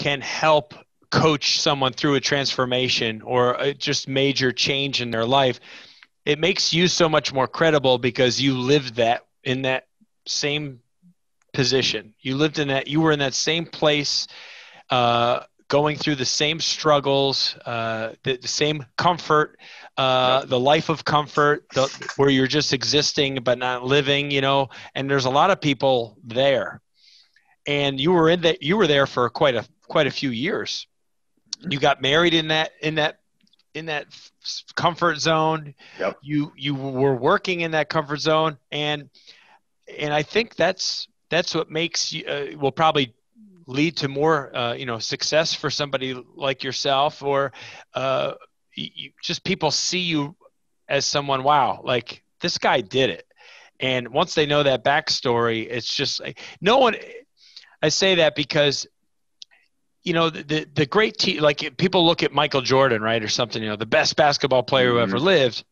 can help coach someone through a transformation or a just major change in their life, it makes you so much more credible because you lived that in that same position. You lived in that, you were in that same place, going through the same struggles, the same comfort, the life of comfort, where you're just existing but not living, you know. And there's a lot of people there, and you were there for quite a few years. You got married in that comfort zone. Yep. You were working in that comfort zone, and I think that's what makes you will probably lead to more success for somebody like yourself, or just people see you as someone, wow, like this guy did it. And once they know that backstory, it's just like no one. I say that because, you know, the great like people look at Michael Jordan, right, or something, you know, the best basketball player who ever lived.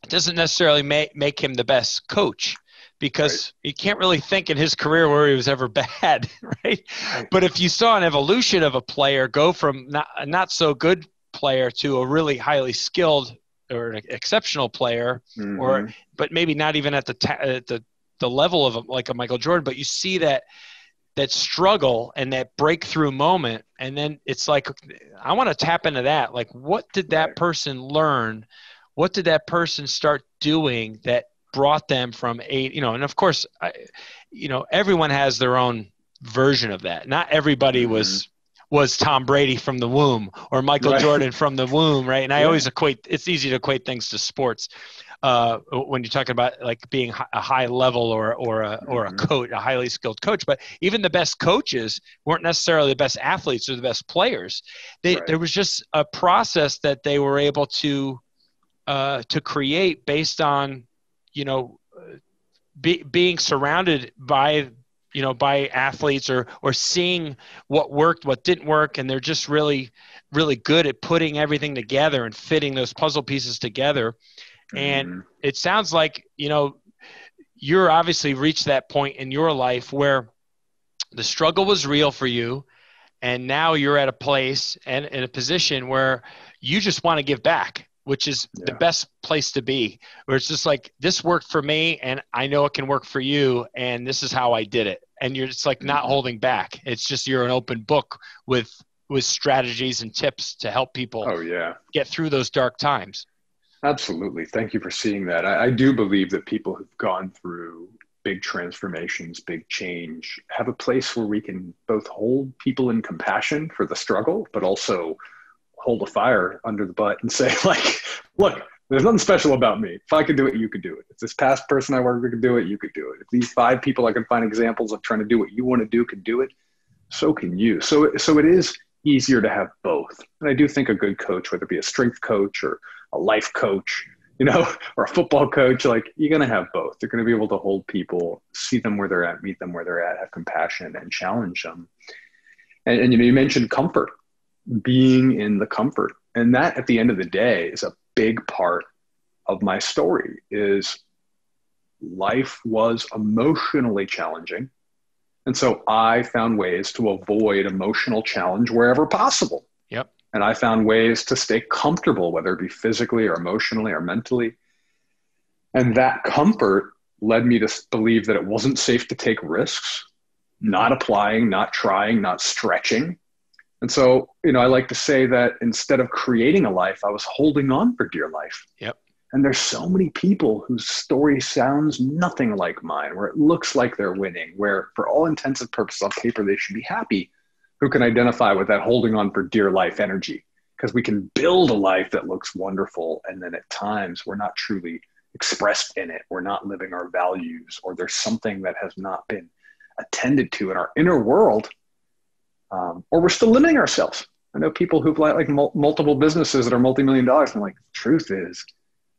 It doesn't necessarily make him the best coach, because you can't really think in his career where he was ever bad, right? But if you saw an evolution of a player go from a not so good player to a really highly skilled or an exceptional player, but maybe not even at the level of like a Michael Jordan, but you see that struggle and that breakthrough moment, and then it's like, I want to tap into that. Like, what did that person learn? What did that person start doing that brought them from and of course, everyone has their own version of that. Not everybody was Tom Brady from the womb or Michael Jordan from the womb, right? And I always it's easy to equate things to sports when you're talking about like being a high level or a coach, a highly skilled coach. But even the best coaches weren't necessarily the best athletes or the best players. There was just a process that they were able to create based on being surrounded by athletes or seeing what worked, what didn't work. And they're just really, really good at putting everything together and fitting those puzzle pieces together. And it sounds like, you're obviously reached that point in your life where the struggle was real for you. And now you're at a place and in a position where you just want to give back, which is the best place to be, where it's just like, this worked for me and I know it can work for you. And this is how I did it. And you're just like not holding back. It's just, you're an open book with strategies and tips to help people get through those dark times. Absolutely. Thank you for seeing that. I do believe that people who've gone through big transformations, big change, have a place where we can both hold people in compassion for the struggle, but also hold a fire under the butt and say, like, look, there's nothing special about me. If I could do it, you could do it. If this past person I worked with could do it, you could do it. If these 5 people I can find examples of trying to do what you want to do can do it, so can you. So it is easier to have both. And I do think a good coach, whether it be a strength coach or a life coach, or a football coach, like, you're going to have both. They're going to be able to hold people, see them where they're at, meet them where they're at, have compassion and challenge them. And you mentioned comfort, being in the comfort. And that at the end of the day is a big part of my story. Is life was emotionally challenging. And so I found ways to avoid emotional challenge wherever possible. Yep. And I found ways to stay comfortable, whether it be physically or emotionally or mentally. And that comfort led me to believe that it wasn't safe to take risks, not applying, not trying, not stretching. And so, I like to say that instead of creating a life, I was holding on for dear life. Yep. And there's so many people whose story sounds nothing like mine, where it looks like they're winning, where for all intents and purposes on paper, they should be happy, who can identify with that holding on for dear life energy, because we can build a life that looks wonderful. And then at times we're not truly expressed in it. We're not living our values, or there's something that has not been attended to in our inner world. Or we're still limiting ourselves. I know people who've like multiple businesses that are multi-million dollars. And like, the truth is,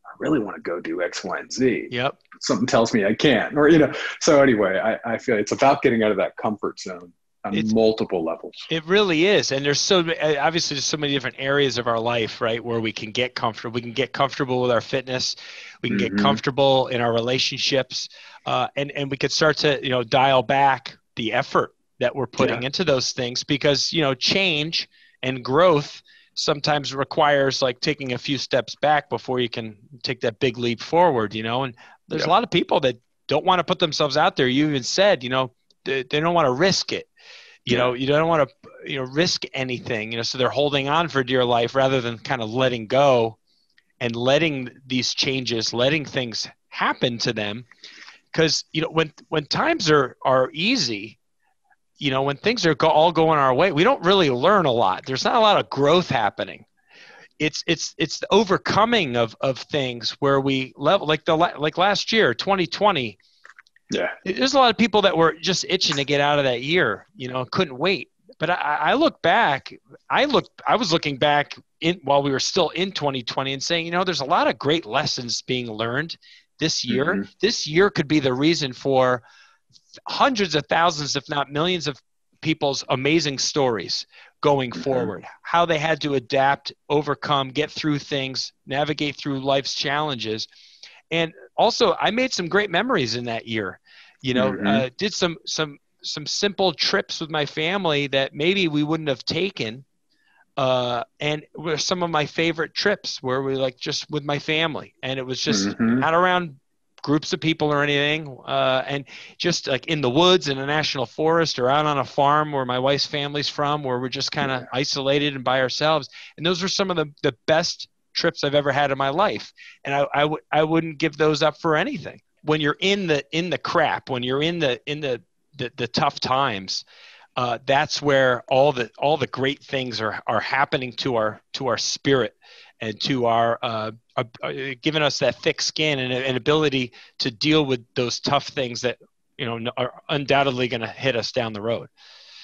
I really want to go do X, Y, and Z. Yep. Something tells me I can't, or, so anyway, I feel it's about getting out of that comfort zone on multiple levels. It really is. And there's obviously there's so many different areas of our life, right, where we can get comfortable. We can get comfortable with our fitness. We can get comfortable in our relationships. And we could start to, dial back the effort that we're putting into those things, because, change and growth sometimes requires like taking a few steps back before you can take that big leap forward, and there's a lot of people that don't want to put themselves out there. You even said, they don't want to risk it. You don't want to, risk anything, so they're holding on for dear life rather than kind of letting go and letting these changes, letting things happen to them. Because, when times are easy, when things are all going our way, we don't really learn a lot. There's not a lot of growth happening. It's the overcoming of things where we level, like last year, 2020. Yeah. There's a lot of people that were just itching to get out of that year, couldn't wait. But I look back, I was looking back while we were still in 2020 and saying, there's a lot of great lessons being learned this year. Mm-hmm. This year could be the reason for hundreds of thousands, if not millions of people's amazing stories going forward, how they had to adapt, overcome, get through things, navigate through life's challenges. And also I made some great memories in that year, did some simple trips with my family that maybe we wouldn't have taken. And were some of my favorite trips where we just with my family, and it was just not around groups of people or anything, and just like in the woods in a national forest or out on a farm where my wife's family's from, where we're just kind of isolated and by ourselves. And those were some of the best trips I've ever had in my life. And I wouldn't give those up for anything. When you're in the crap, when you're in the tough times, that's where all the great things are happening to our spirit, and to our giving us that thick skin and an ability to deal with those tough things that are undoubtedly going to hit us down the road.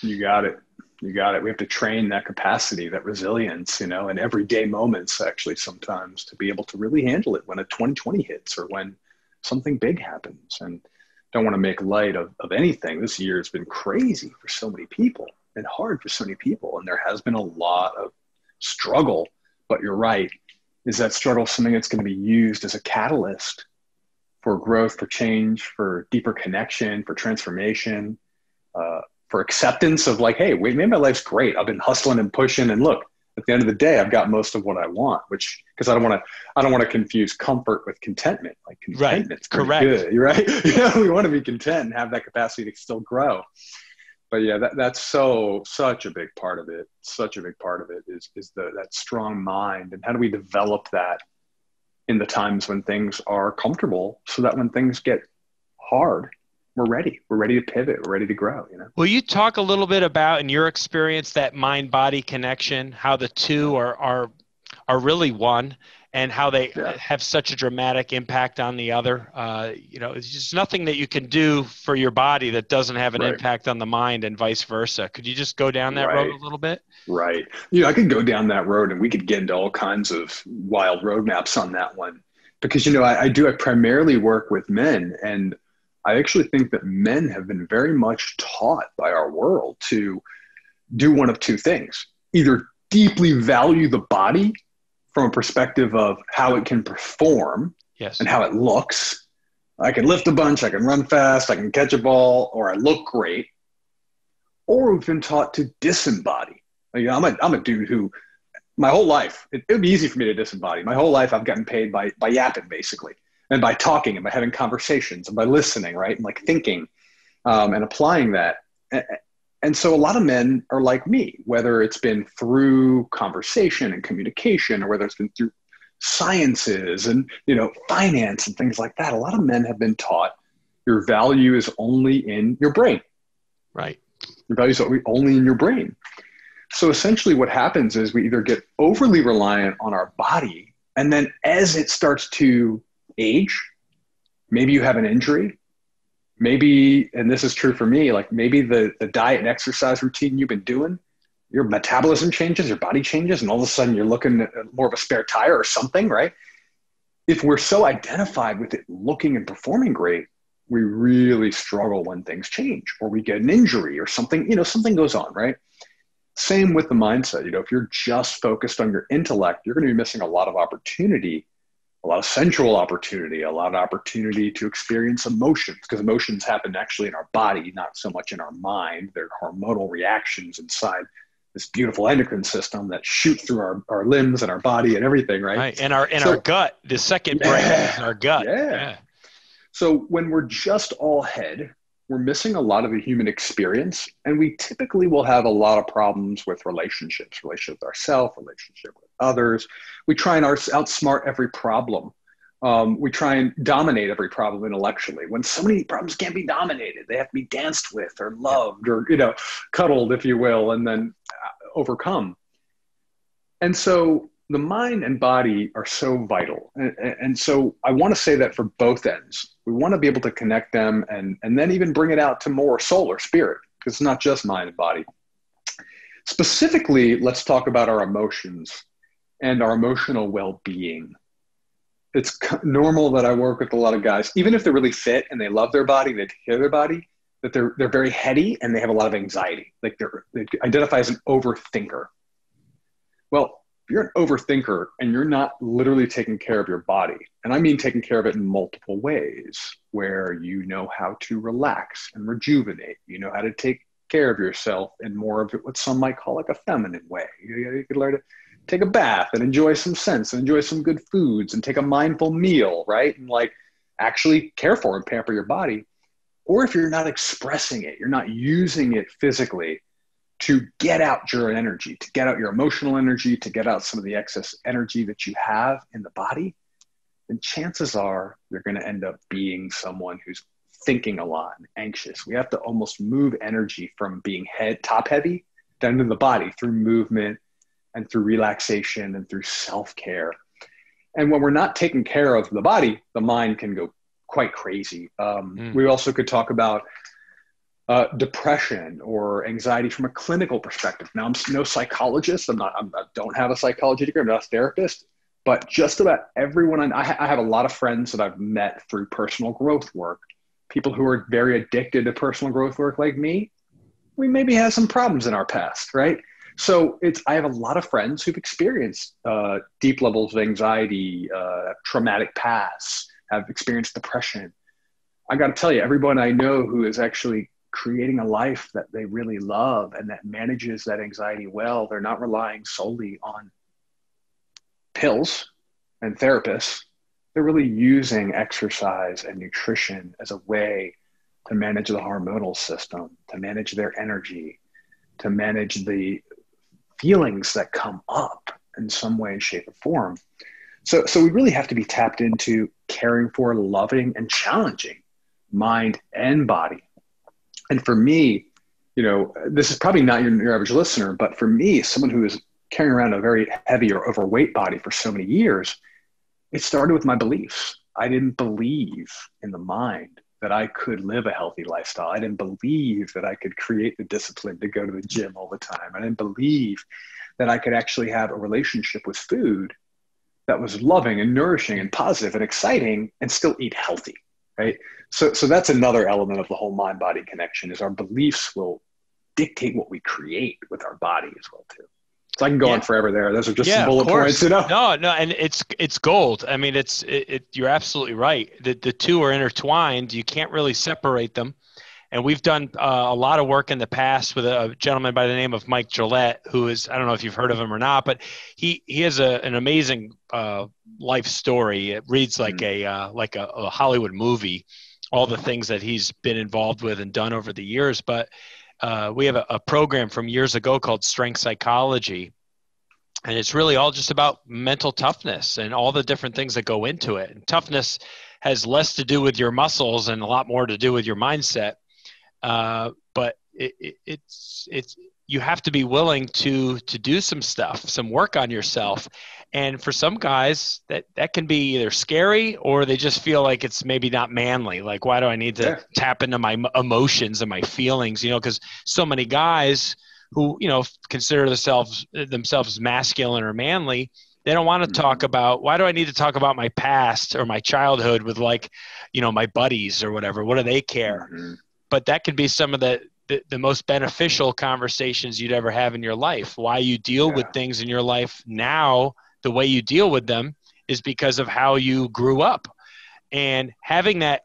You got it. We have to train that capacity, that resilience, in everyday moments, actually, sometimes, to be able to really handle it when a 2020 hits or when something big happens. And don't want to make light of anything. This year has been crazy for so many people and hard for so many people. And there has been a lot of struggle, but you're right. Is that struggle something that's going to be used as a catalyst for growth, for change, for deeper connection, for transformation, for acceptance of hey, wait, maybe my life's great. I've been hustling and pushing, and look, at the end of the day, I've got most of what I want, because I don't want to confuse comfort with contentment. Contentment's correct. Good. You're right. We want to be content and have that capacity to still grow. But yeah, that's such a big part of it. Such a big part of it is that strong mind. And how do we develop that in the times when things are comfortable, so that when things get hard, we're ready to pivot, we're ready to grow, Will you talk a little bit about, in your experience, that mind-body connection, how the two are really one, and how they have such a dramatic impact on the other? It's just nothing that you can do for your body that doesn't have an impact on the mind, and vice versa. Could you just go down that road a little bit? Right. I could go down that road, and we could get into all kinds of wild roadmaps on that one, because, I primarily work with men, and I actually think that men have been very much taught by our world to do one of two things: either deeply value the body from a perspective of how it can perform and how it looks. I can lift a bunch, I can run fast, I can catch a ball, or I look great. Or we've been taught to disembody. I'm a dude who, my whole life, it would be easy for me to disembody. My whole life I've gotten paid by yapping, basically. And by talking, and by having conversations, and by listening, right? And thinking, and applying that. And so a lot of men are like me, whether it's been through conversation and communication, or whether it's been through sciences and, finance and things like that. A lot of men have been taught your value is only in your brain. Right. Your value is only in your brain. So essentially what happens is we either get overly reliant on our body, and then as it starts to age, maybe you have an injury, maybe, and this is true for me, maybe the diet and exercise routine you've been doing, your metabolism changes, your body changes, and all of a sudden you're looking at more of a spare tire or something, right? If we're so identified with it looking and performing great, we really struggle when things change, or we get an injury or something, something goes on, right? Same with the mindset. If you're just focused on your intellect, you're going to be missing a lot of opportunity, a lot of sensual opportunity, a lot of opportunity to experience emotions, because emotions happen actually in our body, not so much in our mind. They're hormonal reactions inside this beautiful endocrine system that shoot through our limbs and our body and everything, right? Right. And our gut, the second brain is our gut. Yeah. So when we're just all head, we're missing a lot of the human experience, and we typically will have a lot of problems with relationships, relationship with ourselves, relationship with others. We try and outsmart every problem. We try and dominate every problem intellectually, when so many problems can't be dominated. They have to be danced with or loved or, cuddled, if you will, and then overcome. And so the mind and body are so vital. And so I want to say that for both ends, we want to be able to connect them and then even bring it out to more soul or spirit, because it's not just mind and body. Specifically, let's talk about our emotions and our emotional well-being. It's normal that I work with a lot of guys, even if they're really fit and they love their body, they take care of their body, that they're very heady and they have a lot of anxiety. Like they identify as an overthinker. Well, if you're an overthinker and you're not literally taking care of your body, and I mean taking care of it in multiple ways, where you know how to relax and rejuvenate, you know how to take care of yourself in more of what some might call like a feminine way. You could learn to take a bath and enjoy some scents and enjoy some good foods and take a mindful meal, right? And like actually care for and pamper your body. Or if you're not expressing it, you're not using it physically to get out your energy, to get out your emotional energy, to get out some of the excess energy that you have in the body, then chances are you're going to end up being someone who's thinking a lot and anxious. We have to almost move energy from being top heavy down to the body through movement and through relaxation and through self-care. And when we're not taking care of the body, the mind can go quite crazy. We also could talk about depression or anxiety from a clinical perspective. Now, I'm no psychologist. I don't have a psychology degree. I'm not a therapist, but just about everyone. I have a lot of friends that I've met through personal growth work, people who are very addicted to personal growth work like me. We maybe had some problems in our past, right? So I have a lot of friends who've experienced deep levels of anxiety, traumatic pasts, have experienced depression. I got to tell you, everyone I know who is actually creating a life that they really love and that manages that anxiety well, they're not relying solely on pills and therapists. They're really using exercise and nutrition as a way to manage the hormonal system, to manage their energy, to manage the feelings that come up in some way, shape, or form. So we really have to be tapped into caring for, loving, and challenging mind and body. And for me, this is probably not your average listener, but for me, someone who is carrying around a very heavy or overweight body for so many years, it started with my beliefs. I didn't believe in the mind that I could live a healthy lifestyle. I didn't believe that I could create the discipline to go to the gym all the time. I didn't believe that I could actually have a relationship with food that was loving and nourishing and positive and exciting and still eat healthy, right? So that's another element of the whole mind-body connection, is our beliefs will dictate what we create with our body as well too. So I can go on forever there. Those are just some bullet points, No, and it's gold. I mean, you're absolutely right. The two are intertwined. You can't really separate them. And we've done a lot of work in the past with a gentleman by the name of Mike Gillette, who is, I don't know if you've heard of him or not, but he has an amazing life story. It reads like a Hollywood movie, all the things that he's been involved with and done over the years. But we have a program from years ago called Strength Psychology. And it's really all just about mental toughness and all the different things that go into it. And toughness has less to do with your muscles and a lot more to do with your mindset. But it's you have to be willing to do some stuff, some work on yourself. And for some guys that can be either scary or they just feel like it's maybe not manly. Like, why do I need to tap into my emotions and my feelings? Because so many guys who, consider themselves masculine or manly, they don't want to talk about, why do I need to talk about my past or my childhood with my buddies or whatever? What do they care? Mm-hmm. But that can be some of the most beneficial conversations you'd ever have in your life. Why you deal with things in your life now, the way you deal with them is because of how you grew up. And having that,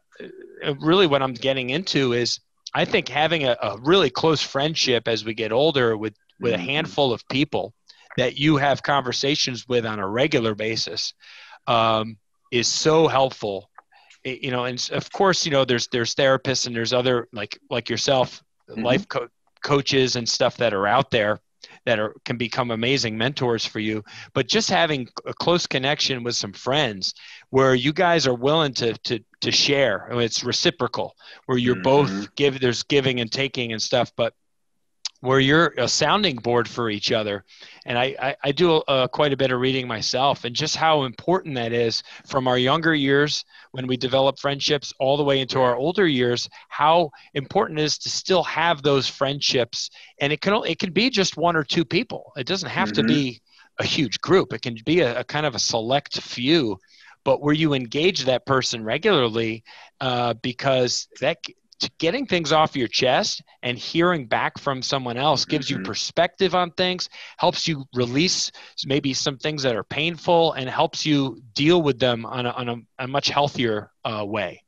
really what I'm getting into is, I think having a really close friendship as we get older with a handful of people that you have conversations with on a regular basis, is so helpful. And of course, there's therapists and there's other like yourself, life coaches and stuff that are out there that can become amazing mentors for you. But just having a close connection with some friends where you guys are willing to share, I mean, it's reciprocal, where you're both there's giving and taking and stuff, but where you're a sounding board for each other. And I do quite a bit of reading myself, and just how important that is from our younger years when we develop friendships all the way into our older years, how important it is to still have those friendships. And it can be just one or two people. It doesn't have to be a huge group. It can be a kind of a select few, but where you engage that person regularly, because getting things off your chest and hearing back from someone else gives you perspective on things, helps you release maybe some things that are painful, and helps you deal with them on a much healthier way.